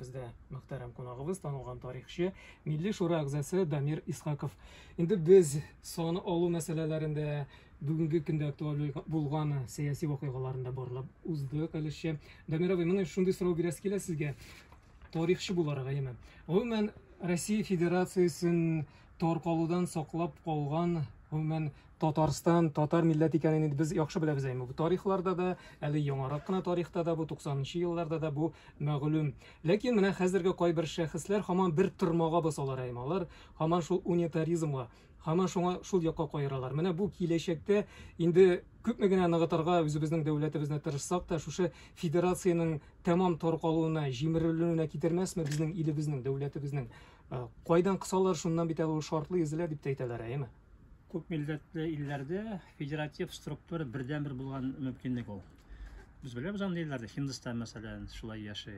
бездә мөхтәрәм кунагыбыз, танылган тарихчы, Милли шура әгъзасы Дамир Исхаков. Инде без саны алу мәсьәләләрендә бүгенге көндә актуаль булган сәяси вакыйгаларында барлап уздык әлешчә. Дамир абый, менә шундый сорау бирәс килә сезгә. Тарихчы буларак әйме. Гомумән Россия Федерациясен таркалудан саклап калган, гомумән Татарстан, татар милләт икәнен без яхшы беләбез әйме. Бу тарихларда да, әле яңарак кына тарихта да, бу 90нчы елларда да бу мәгълүм. Ләкин менә хәзерге кайбер шәхесләр һаман бер тормага басалар әйме. Алар һаман шул унитаризмга, һаман шуңа шул якка кайралар. Менә бу киләчәктә инде күпме генә ныгытырга үзебезнең дәүләтебезне тырышсак та, шушы федерациянең тәмам таркалуына, җимерелүенә китермәсме безнең илебезнең, дәүләтебезнең? Кайдан кысалар, шуннан бит әле ул шартлы изелә дип әйтәләр әйме. Күп милләтле илләрдә федератив структура бердән-бер булган мөмкинлек ул. Без беләбез андый илләрдә, Һиндстан мәсәлән, шулай яши.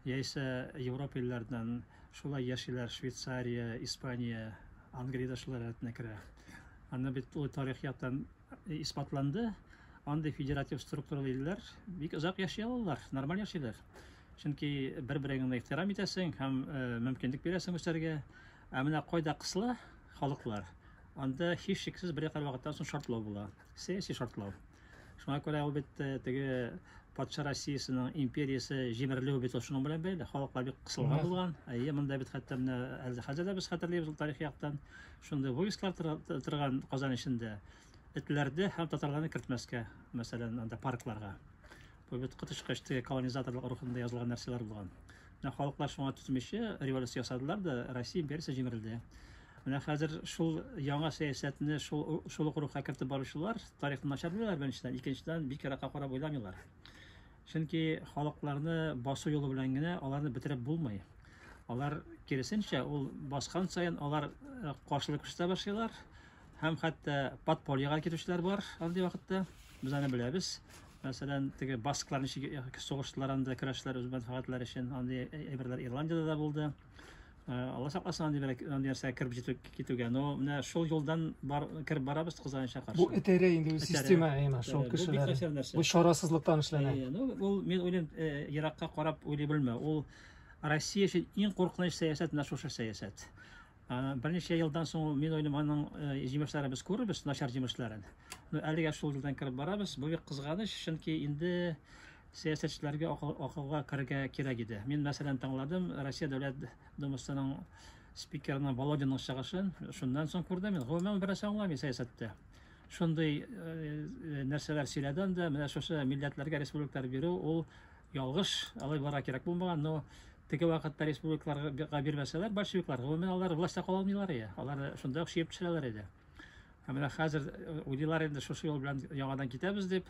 Яисә Европа илләреннән шулай яшиләр, Швейцария, Испания, Англиядә шулай рәтенә керә. Аны бит ул тарихияттан исбатланды. Андый федератив структуралы илләр бик озак яши алалар, нормаль яшиләр. Чөнки бер-береңне ихтирам итәсең һәм мөмкинлек бирәсең үсәргә. Ә менә кайда кысыла халыклар? Анда һичшиксез бер вакыттан соң шартлау була. Сәяси шартлау. Шуңа күрә ул бит теге патша Россиясының империясы җимерелүе бит шуның белән бәйле. Халыклар бик кысылган булган. Монда бит хәтта менә хәзер дә без хәтерләйбез ул тарих яктан. Шундый войсклар торган Казан эчендә. Этләрдә һәм татарларны кертмәскә, мәсәлән, анда паркларга. Бу бит кытышкычты колонизаторлык рухында язылган нәрсәләр булган. Менә халыклар шуңа түзмичә революция ясадылар да, Россия империясы җимерелде. Менә хәзер шул яңа сәясәтне шул рухка кертеп баручылар тарихны начар беләләр беренчедән, икенчедән бик еракка карап уйламыйлар. Чөнки халыкларны басу юлы белән генә аларны бетереп булмый. Алар киресенчә, ул баскан саен алар каршылык күрсәтә башлыйлар. Һәм хәтта подпольега китүчеләр бар андый вакытта. Без аны беләбез. Мәсәлән, теге баскларны сугыштылар, анда көрәшләр үз мәнфәгатьләре өчен, андый әйберләр Ирландиядә дә булды. Алла сакласын андый нәрсә киреп китүгә. Но менә шул юлдан киреп барабыз Казанча каршы. Бу этәрә инде система әйме, шул кешеләр. Бу шарасызлыктан эшләнә. Ул мен уйлыйм, еракка карап уйлый белмә. Ул Россия өчен иң куркыныч сәясәт менә шушы сәясәт. Берничә елдан соң мен уйлыйм, аның җимешләрен без күрәбез, начар җимешләрен. Но әлегә шул юлдан киреп барабыз. Бу бик кызганыч, чөнки инде сәясәтчеләргә акылга керергә кирәк иде. Мин мәсәлән тыңладым Россия дәүләт думасының спикерының Володинның чыгышын. Шуннан соң күрдем, мин гомумән берәр аңламый сәясәттә. Шундый нәрсәләр сөйләдән дә, менә шушы милләтләргә республикалар бирү ул ялгыш, алай бара кирәк булмаган. Но теге вакытта республикаларга бирмәсәләр, большевиклар гомумән алар властьта кала алмыйлар иде. Алар шунда ук шиеп төшәләр иде. Менә хәзер уйлыйлар инде шушы юл белән яңадан китәбез дип.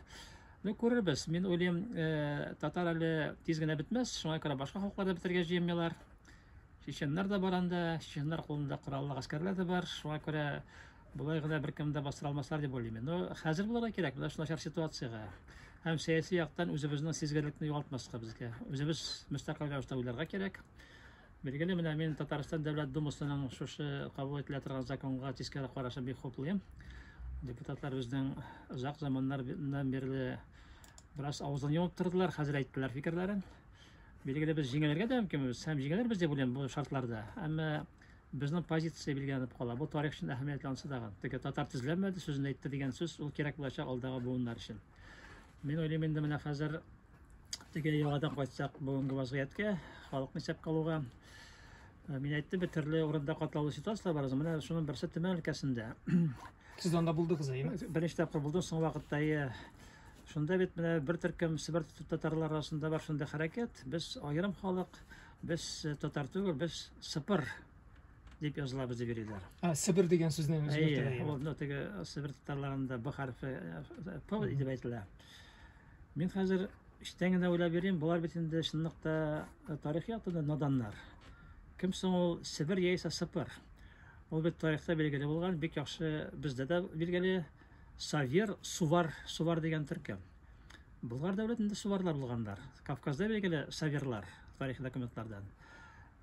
Ну, күрербез. Мин уйлыйм, татар әле тиз генә бетмәс, шуңа күрә башка халыклар да бетергә җыенмыйлар. Чеченнар да бар анда, чеченнар кулында кораллы гаскәрләр дә бар. Шуңа күрә булай гына беркем дә бастыра алмаслар дип уйлыйм. Но хәзер булырга кирәк, менә шундый ситуациягә. Һәм сәяси яктан үзебезнең сизгерлекне югалтмаска безгә. Үзебез мөстәкыйль рәвештә уйларга кирәк. Билгеле, менә мин Татарстан дәүләт думасының шушы кабул ителә торган законга тискәре карашын бик хуплыйм. Депутатлар безнең озак заманнардан бирле бераз авызын йомып тордылар, хәзер әйттеләр фикерләрен. Билгеле, без җиңелергә дә мөмкинбез, һәм җиңелербез дип уйлыйм бу шартларда. Әмма безнең позиция билгеләнеп кала. Бу тарих өчен әһәмиятле ансыдаган. Теге татар тезләмәде, сүзен әйтте дигән сүз ул кирәк булачак алдагы буыннар өчен. Мин уйлыйм инде менә хәзер теге яңадан кайтсак бүгенге вазгыятькә, халыкны исәпкә алуга. Мин әйттем, бер төрле урында катлаулы ситуациялар бар. Менә шуның берсе Төмән өлкәсендә. Сез анда булдыгыз әйме? Беренче тапкыр булды, соң вакытта шунда бит менә бер төркем Себер татарлар арасында бар шундай хәрәкәт. Без аерым халык, без татар түгел, без Сыпыр дип язылабыз дип йөриләр. Себер дигән сүзне үзгәртәләр. Ул теге Себер татарларында Б хәрфе П дип әйтелә. Мин хәзер иштән генә уйлап йөрим, булар бит инде чынлыкта тарих яктында наданнар. Кем соң ул Себер яисә Сыпыр? Ул бит тарихта билгеле булган, бик яхшы бездә дә билгеле Савер, Сувар дигән төркем. Булгар дәүләтендә Суварлар булганнар. Кавказда билгеле Саверлар тарих документлардан.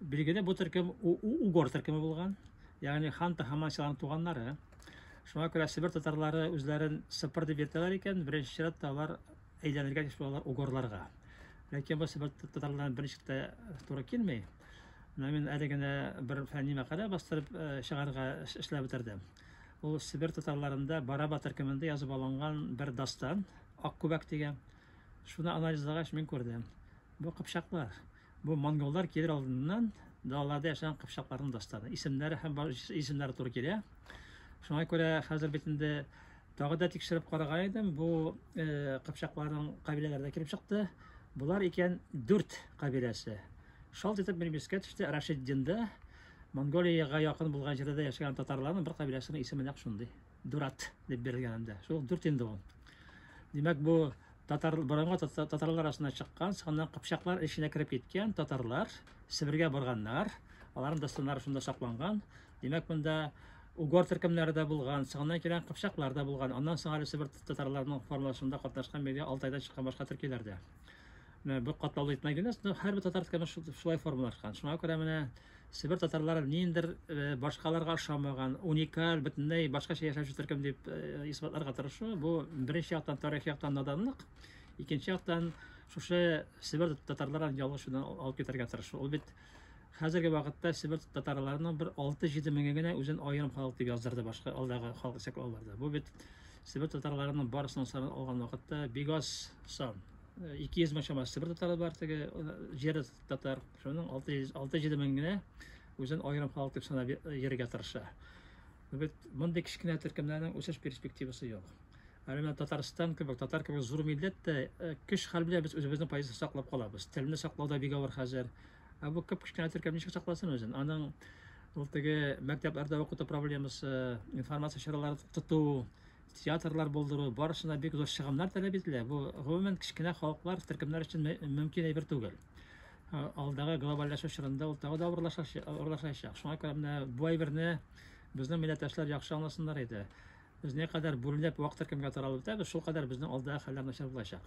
Билгеле бу төркем Угор төркеме булган. Ягъни хан Тахамасиларның туганнары. Шуңа күрә Себер татарлары үзләрен Сыпыр дип йөртәләр икән, беренче чиратта алар әйләнергә тиеш булалар Угорларга. Ләкин бу Себер татарларына берничек тә туры килмәй. Мен әле генә бер фәнни мәкалә бастырып чыгарга эшләп бетердем. Ул Себер татарларында Бараба төркемендә язып алынган бер дастан, Аккүбәк дигән. Шуны анализлагач мин күрдем. Бу кыпчаклар, бу монголлар килер алдыннан далада яшәгән кыпчакларның дастаны. Исемнәре һәм исемнәре туры килә. Шуңа күрә хәзер бит инде тагы да тикшереп караган идем. Бу кыпчакларның кабиләләрдә килеп чыкты. Булар икән 4 кабиләсе. Шалт итеп минем искә төште Рашиддинда, Монголияга якын булган җирдә яшәгән татарларның бер кабиләсенең исеме нәкъ шундый. Дурат дип бирелгәндә. Шул 4 инде ул. Димәк бу борынгы татарлар арасына чыккан, соннан кыпчаклар эченә кирип киткән татарлар Себергә барганнар. Аларның дастаннары шунда сакланган. Димәк монда Угор төркемнәре дә булган, соннан килгән кыпчаклар да булган. Аннан соң әле Себер татарларының формуласында катнашкан беге 6 айдан чыккан башка төркиләр дә. Бу катлаулы итмәгәннәр, һәр бер татар төркеме шулай формулашкан. Шуңа күрә менә Себер татарлары ниндер башкаларга ошамаган, уникаль, бөтенләй башкача яшәүче төркем дип исбатларга тырышу. Бу беренче яктан тарихи яктан наданлык, икенче яктан шушы Себер татарларын ялгышудан алып китәргә тырышу. Ул бит хәзерге вакытта Себер татарларының бер 6-7 меңгә генә үзен аерым халык дип яздырды башка алдагы халык исәплауларда. Бу бит Себер татарларының барысын санап алган вакытта бик аз сан. 200 мең шамасы Себер татары бар, теге җир татар. Шуның 6-7 мең генә үзен аерым халык дип санап йөрергә тырыша. Бит мондый кичкенә төркемнәрнең үсеш перспективасы юк. Әле Татарстан кебек, татар кебек зур милләттә көч хәл белән без үзебезнең позиция саклап калабыз. Телне саклауда бик авыр хәзер. Бу күп кичкенә төркем ничек сакласын үзен? Аның ул теге мәктәпләрдә укыту проблемасы, информация чаралары тоту, театрлар булдыру, барысына бик зур чыгымнар таләп ителә. Бу гомумән кичкенә халыклар төркемнәр өчен мөмкин әйбер түгел. Алдагы глобальләшү чорында ул тагы да авырлашачак. Шуңа күрә менә бу әйберне безнең милләттәшләр яхшы аңласыннар иде. Без не кадәр бүленеп вакыт төркемгә таралып бетәбез, шул кадәр безнең алдагы хәлләр начар булачак.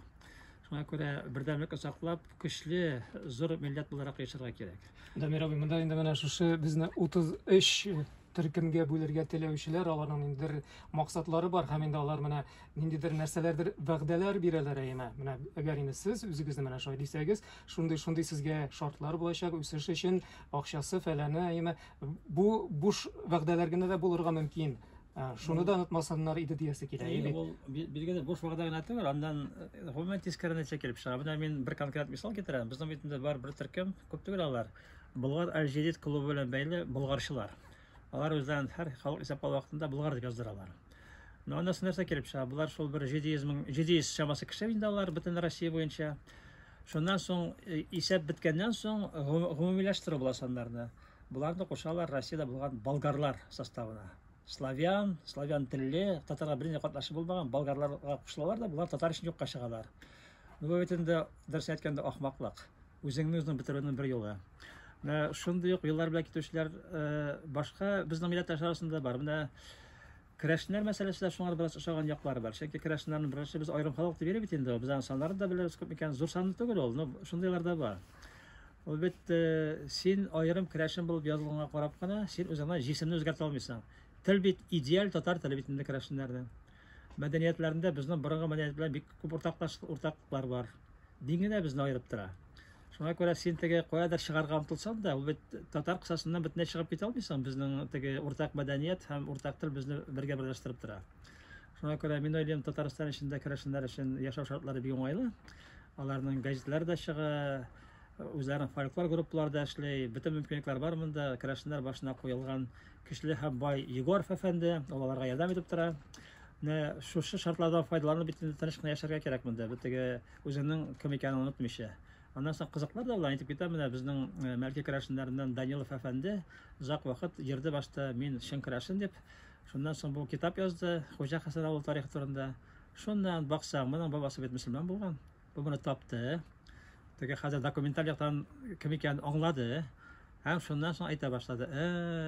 Шуңа күрә бердәмлекне саклап, көчле, зур милләт буларак яшәргә кирәк. Дамир абый, монда инде менә шушы безне 33 төркемгә бүләргә теләүчеләр, аларның ниндидер максатлары бар һәм инде алар менә ниндидер нәрсәләрдер вәгъдәләр бирәләр әймә. Менә әгәр инде сез үзегезне менә шулай дисәгез, шундый сезгә шартлар булачак, үсеш өчен акчасы фәләне әймә. Бу буш вәгъдәләр генә дә булырга мөмкин. Шуны да онытмасыннар иде диясе килә. Ул билгеле буш вакытта гына түгел, андан гомумән тискәренә чәкелеп чыга. Менә мин бер конкрет мисал китерәм. Безнең битендә бар бер төркем, күп түгел алар. Болгар Аль-Җадид клубы белән бәйле болгарчылар. Алар үзләрен һәр халык исәплау вакытында болгар дип яздыралар. Аннан соң нәрсә килеп чыга? Булар шул бер 700 чамасы кеше инде алар бөтен Россия буенча. Шуннан соң исәп биткәннән соң гомумиләштерү була саннарны. Буларны кушалар Россиядә булган болгарлар составына. Славян телле, татарга беренче катнашы булмаган болгарларга кушылалар да, булар татар өчен юкка чыгалар. Бу бит инде дөрес әйткәндә ахмаклык. Үзеңне бетерүнең бер юлы. Менә шундый ук юллар белән китүчеләр башка безнең милләттәшләр арасында бар. Менә көрәшнәр мәсьәләсендә шуңар бераз ошаган яклары бар. Чөнки көрәшнәрнең беренче без аерым халык дип биреп инде. Без саннарын да беләбез, күп икән, зур санлы түгел ул. Шундыйлар да бар. Ул бит син аерым көрәшен булып язылганга карап кына, син үзеңне җисемне үзгәртә алмыйсың. Тел бит идеаль татар теле бит инде көрәшнәрдә. Мәдәниятләрендә безнең борынгы мәдәният белән бик күп уртаклыклар бар. Дине дә безне аерып тора. Шуңа күрә син теге каядыр чыгарга омтылсаң да, ул бит татар кысасыннан бөтенләй чыгып китә алмыйсың. Безнең теге уртак мәдәният һәм уртак тел безне бергә берләштереп тора. Шуңа күрә мин уйлыйм, Татарстан эчендә көрәшнәр өчен яшәү шартлары бик уңайлы. Аларның гәҗитләре дә чыга, үзләренең фольклор группалары да эшләй, бөтен мөмкинлекләр бар монда. Көрәшнәр башына куелган көчле һәм бай Егоров әфәнде, аларга ярдәм итеп тора. Шушы шартлардан файдаланып бит тыныч кына яшәргә кирәк монда. Битеге үзенең кем икәнен онытмыйча. Аннан соң кызыклар да булар, итеп китә. Менә безнең Мәлки көрәшнәреннән Данилов әфәнде зак вакыт йөрде башта мин шын көрәшен дип. Шуннан соң бу китап язды, Хуҗа Хәсән авыл тарихы турында. Шуннан баксаң, моның бабасы бит мөселман булган. Бу моны тапты. Теге хәзер документаль яктан кем икәнен аңлады. Һәм шуннан соң әйтә башлады.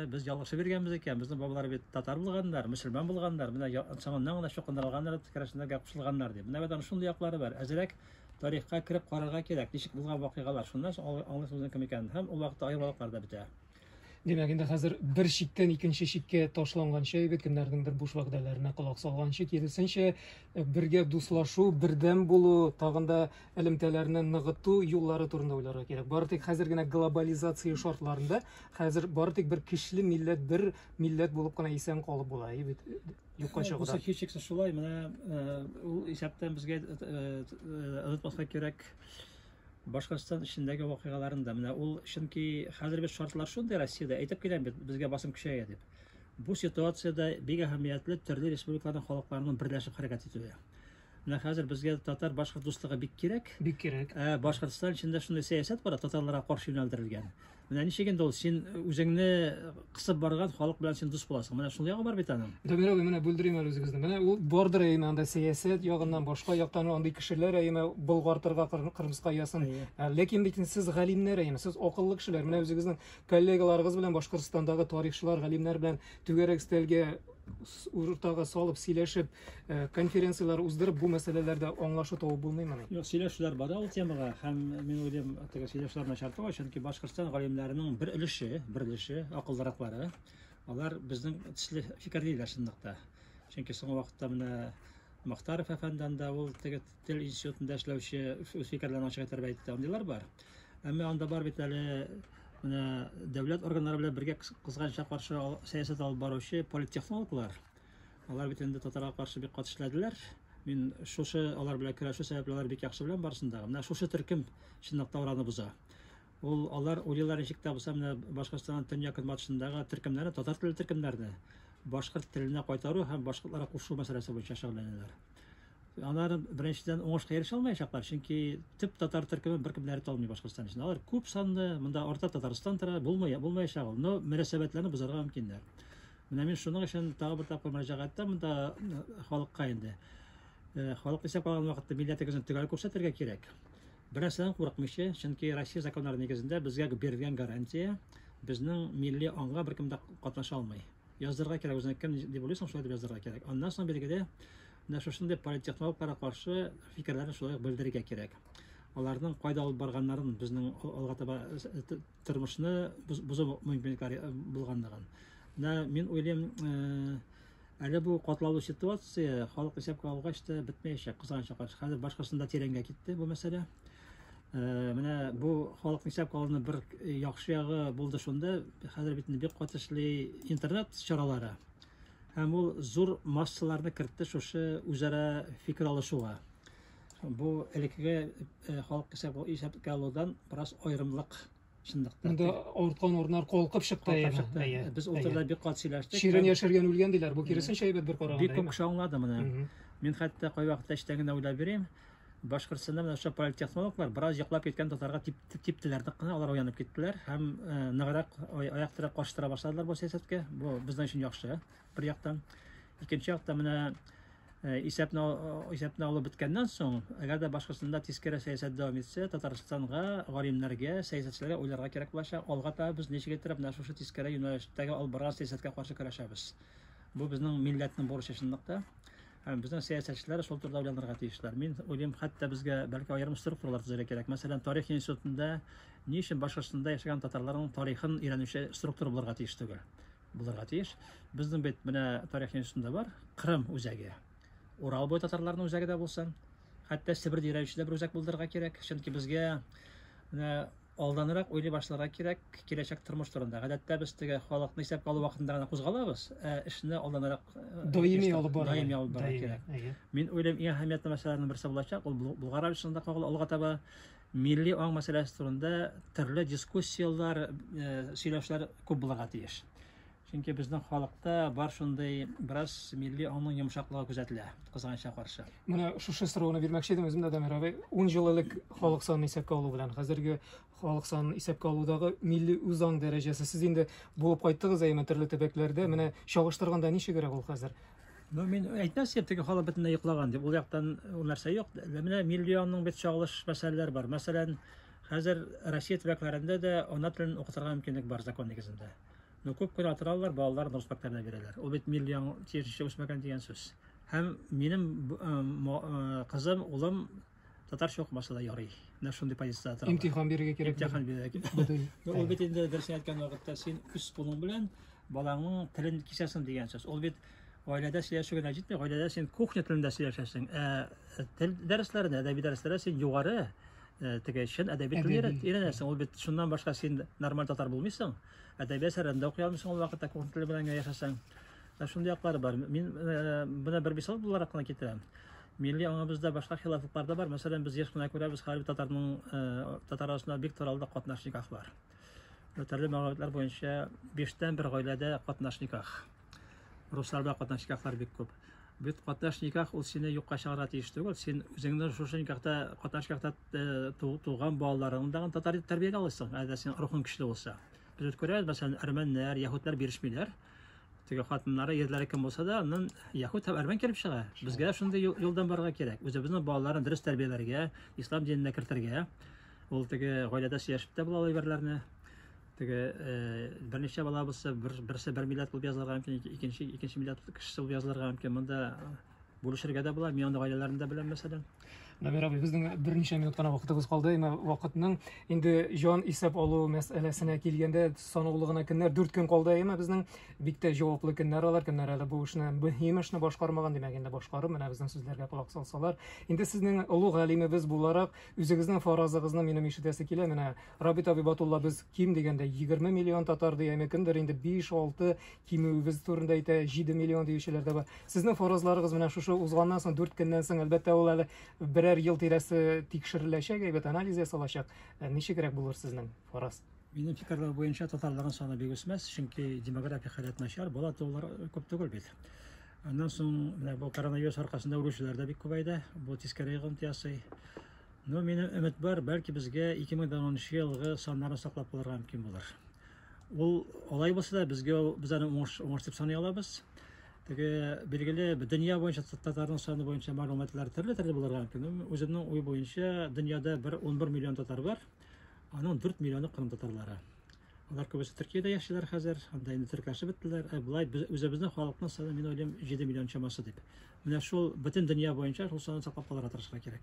Без ялгышы биргәнбез икән. Безнең бабалар бит татар булганнар, мөселман булганнар. Менә соңыннан гына чукындырылганнар, көрәшнәргә кушылганнар дип. Менә бу шундый яклары бар. Әзрәк тарихка кирип карарга кирәк. Ничек булган вакыйгалар. Шуннан соң аңлый үзенең кем икәнен. Һәм ул вакытта аермалыклар да бетә. Демәк, инде хәзер бер шиктән икенче шиккә ташланганча, әйбәт кемнәрнеңдер буш вәгъдәләренә колак салганча, киресенчә бергә дуслашу, бердәм булу, тагын да элемтәләрне ныгыту юллары турында уйларга кирәк. Бары тик хәзер генә глобализация шартларында хәзер бары тик бер көчле милләт, бер милләт булып кына исән калып була. Әйбәт юкка чыгыда. Бу һичшиксез шулай. Менә ул исәптән безгә онытмаска кирәк. Башкортстан эчендәге вакыйгаларын да менә ул чөнки хәзер без шартлар шундый Россиядә әйтеп киләм бит безгә басым көчәя дип. Бу ситуациядә бик әһәмиятле төрле республикаларның халыкларының берләшеп хәрәкәт итүе. Менә хәзер безгә татар-башкорт дуслыгы бик кирәк. Бик кирәк. Башкортстан içində шундый сәясәт бар, татарларга каршы юнәлдерелгән. Менә ничек инде ул син үзеңне кысып барган халык белән син дус буласың. Менә шул ягы бар бит аның. Дамир абый, менә бүлдерим әле үзегезне. Менә ул бардыр әйме анда сәясәт ягыннан башка яктан андый кешеләр әйме болгартырга кырмыска ясын. Ләкин бит сез галимнәр әйме, сез акыллы кешеләр. Менә үзегезнең коллегаларыгыз белән Башкортстандагы тарихчылар, галимнәр белән түгәрәк стелгә уртага салып сөйләшеп, конференциялар уздырып, бу мәсьәләләрдә аңлашу табып булмыймы? Юк, сөйләшүләр бар ул темага һәм мин уйлыйм, теге сөйләшүләр начар түгел, чөнки Башкортстан галимнәренең бер өлеше, акыллыраклары, алар безнең төсле фикерлиләр шундыкта. Чөнки соңгы вакытта менә Мохтаров әфәндән дә ул теге тел институтында эшләүче үз фикерләрен ачык итәргә әйтте, андыйлар бар. Әмма анда бар бит әле менә дәүләт органнары белән бергә кызганча каршы сәясәт алып баручы политтехнологлар. Алар бит инде татарга каршы бик катышләделәр. Мин шушы алар белән көрәшү сәбәпле алар бик яхшы белән барсында. Менә шушы төркем чынлыкта ураны боза. Ул алар уйлыйлар ничек тә булса менә Башкортстан төньяк-көнбатышындагы төркемнәрне, татар телле төркемнәрне башкорт теленә кайтару һәм башкортларга кушу мәсьәләсе буенча шөгыльләнәләр. Алар беренчедән уңышка ирешә алмаячаклар, чөнки төп татар төркеме беркемнәр тә Башкортстан өчен. Алар күп санлы, монда орта Татарстан тора, булмаячак ул. Но мөнәсәбәтләрне бозарга мөмкиннәр. Менә мин шуның өчен тагы бер тапкыр мөрәҗәгать иттем монда халыкка инде. Халык исәп алган вакытта милләтегезне төгәл күрсәтергә кирәк. Бер нәрсәдән курыкмыйча, чөнки Россия законнары нигезендә безгә бирелгән гарантия безнең милли аңга беркем дә катнаша алмый. Яздырга кирәк, үзеңә кем дип уйлыйсың, шулай дип яздырга кирәк. Аннан соң билгеле менә шушындый политтехнологларга каршы фикерләрне шулай белдерергә кирәк. Аларның кайда алып барганнарын, безнең алга таба тормышны бузу мөмкинлекләре булганлыгын. Менә мин уйлыйм, әле бу катлаулы ситуация халык исәпкә алгач та бетмәячәк, кызганычка каршы. Хәзер Башкортстанда тирәнгә китте бу мәсьәлә. Менә бу халык исәпкә алуның бер яхшы ягы булды шунда, хәзер бит бик катышлы интернет чаралары. Һәм ул зур массаларны кертте шушы үзара фикер алышуга. Бу элеккеге халык исәпкә алудан бераз аерымлык шундыкта. Монда авырткан урыннар калкып чыкты. Без утырда бик кат сөйләштек. Ширен яшәргән үлгән диләр. Бу киресенчә әйбәт бер караганда. Бик күп кеше аңлады моны. Мин хәтта кай вакытта эштән генә уйлап бирәм. Башкортстанда менә шушы политтехнологлар бераз яклап киткән татарга типтеләр, алар уянып киттеләр һәм ныграк аяк терәп каршы тора башладылар бу сәясәткә. Бу безнең өчен яхшы бер яктан. Икенче яктан менә исәпне алып беткәннән соң, әгәр дә Башкортстанда тискәре сәясәт дәвам итсә, Татарстанга, галимнәргә, сәясәтчеләргә уйларга кирәк булачак. Алга таба без ничек итеп менә шушы тискәре юнәлештәге алып барган сәясәткә каршы көрәшәбез. Бу безнең милләтнең бурычы шундыкта. Һәм безнең сәясәтчеләр шул турыда уйланырга тиешләр. Мин уйлыйм, хәтта безгә бәлки аерым структуралар төзергә кирәк. Мәсәлән, тарих институтында ни өчен Башкортстанда яшәгән татарларның тарихын өйрәнүче структура булырга тиеш түгел. Булырга тиеш. Безнең бит менә тарих институтында бар Кырым үзәге. Урал буй татарларның үзәге дә булсын. Хәтта Себердә йөрүче дә бер үзәк булдырырга кирәк. Чөнки безгә менә алданрак уйлый башларга кирәк киләчәк тормыш турында. Гадәттә без теге халыкны исәпкә алу вакытында гына кузгалабыз. Эшне алданрак даими алып барырга кирәк. Мин уйлыйм, иң әһәмиятле мәсьәләләрнең берсе булачак, ул Болгар арасында алга таба милли аң мәсьәләсе турында төрле дискуссиялар, сөйләшләр күп булырга тиеш. Чөнки безнең халыкта бар шундый бераз милли аңның йомшаклыгы күзәтелә, кызганычка каршы. Менә шушы сорауны бирмәкче идем үзем дә, Дамир абый. 10 ел элек халык санын исәпкә алу белән хәзерге халык санын исәпкә алудагы милли үзаң дәрәҗәсе, сез инде булып кайттыгыз әйме төрле төбәкләрдә, менә чагыштырганда ничегрәк ул хәзер? Мин әйтмәсәм, теге халык бөтенләй йоклаган дип, ул яктан ул нәрсә юк. Менә милли аңның бит чагылыш мәсьәләләр бар. Мәсәлән, хәзер Россия төбәкләрендә дә ана телен укытырга мөмкинлек бар закон нигезендә. Но күп кенә атыралар, балалар рус мәктәбенә бирәләр. Ул бит милли аң тиешенчә үсмәгән дигән сүз. Һәм минем кызым, улым татарча укымаса да ярый. Менә шундый позициядә тора. Имтихан бирергә кирәк. Имтихан бирергә. Ул бит инде дөресен әйткән вакытта син үз кулың белән балаңның телен кисәсең дигән сүз. Ул бит гаиләдә сөйләшү генә җитми, гаиләдә син кухня телендә сөйләшәсең. Тел дәресләрендә, әдәби дәресләрдә син югары теге өчен әдәби телне өйрәнәсең. Ул бит шуннан башка син нормаль татар булмыйсың. Әдәби әсәрләрендә укый алмыйсың ул вакытта кухня теле белән яшәсәң. Шундый яклары бар. Мин бuna бер мисал буларак кына китерәм. Милли аңыбызда башка хилафлыклар да бар. Мәсәлән, без яшь кына күрәбез, хәрби татар арасында бик таралды катнаш никах бар. Төрле мәгълүматлар буенча 5тән 1 гаиләдә катнаш никах. Русларда катнаш никахлар бик күп. Бит катнаш никах ул сине юкка чыгарга тиеш түгел. Син үзеңнең шушы никахта катнаш никахта туган балаларыңдан татар тәрбиягә алырсың. Әгәр син рухың көчле булса. Без күрәбез, мәсәлән, әрмәннәр, яһудлар бирешмиләр. Теге хатыннары ерләре кем булса да, аннан яһуд һәм әрмән килеп чыга. Безгә шундый юлдан барырга кирәк. Үзебезнең балаларын дөрес тәрбияләргә, ислам диненә кертергә. Ул теге гаиләдә сөйләшеп тә була әйберләрне. Теге берничә бала булса, берсе бер милләт булып язылырга мөмкин, икенче милләт кешесе булып язылырга мөмкин. Монда бүлешергә дә була, мин анда гаиләләрендә беләм мәсәлән. Намир абый, безнең берничә минут кына вакытыбыз калды. Вакытның инде җан исәп алу мәсьәләсенә килгәндә санаулыгына көннәр 4 көн калды. Безнең бик тә җаваплы көннәр алар, көннәр әле бу эшне, мөһим эшне башкармаган димәк, инде башкарып, менә безнең сүзләргә кулак салсалар. Инде сезнең олуг галимебез буларак, үзегезнең фаразыгызны минем ишетәсе килә. Менә Рабит Абибатулла без ким дигәндә 20 миллион татар дигән кендер, инде 5-6 кимүбез турында әйтә, 7 миллион диючеләр дә бар. Сезнең фаразларыгыз менә шушы узганнан соң 4 көннән соң әлбәттә ул әле берәр ел тирәсе тикшереләчәк, әйбәт анализ ясалачак. Ничегрәк булыр сезнең фараз? Минем фикерләр буенча татарларның саны бик үсмәс, чөнки демография хәләт начар, бала туулар күп түгел бит. Аннан соң менә бу коронавирус аркасында үлүчеләр дә бик күбәйде. Бу тискәре ягын ясый. Но минем өмет бар, бәлки безгә 2010 елгы саннарны саклап калырга мөмкин булыр. Ул алай булса да без аны уңыш дип саный алабыз. Теге билгеле дөнья буенча татарның саны буенча мәгълүматлар төрле булырга мөмкин. Үземнең уй буенча дөньяда 11 миллион татар бар. Аның 4 миллионы кырым татарлары. Алар күбесе Төркиядә яшиләр хәзер, анда инде төркәшеп беттеләр. Булай үзебезнең халыкның саны, мин уйлыйм, 7 миллион чамасы дип. Менә шул бөтен дөнья буенча шул санны саклап калырга тырышырга кирәк.